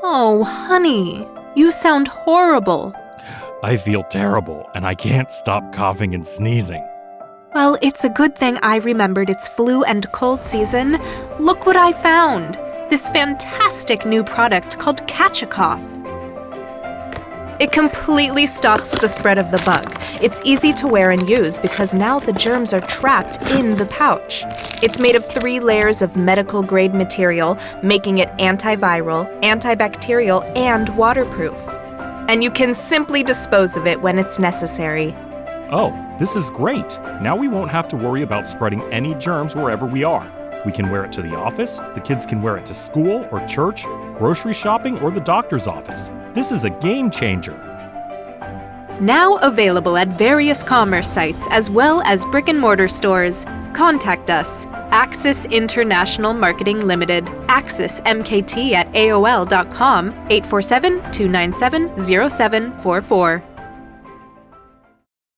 Oh, honey, you sound horrible. I feel terrible, and I can't stop coughing and sneezing. Well, it's a good thing I remembered it's flu and cold season. Look what I found! This fantastic new product called Catch-A-Cough. It completely stops the spread of the bug. It's easy to wear and use because now the germs are trapped in the pouch. It's made of 3 layers of medical-grade material, making it antiviral, antibacterial, and waterproof. And you can simply dispose of it when it's necessary. Oh, this is great! Now we won't have to worry about spreading any germs wherever we are. We can wear it to the office, the kids can wear it to school or church, grocery shopping, or the doctor's office. This is a game changer. Now available at various commerce sites as well as brick-and-mortar stores. Contact us. Axis International Marketing Limited. AxisMKT@AOL.com. 847-297-0744.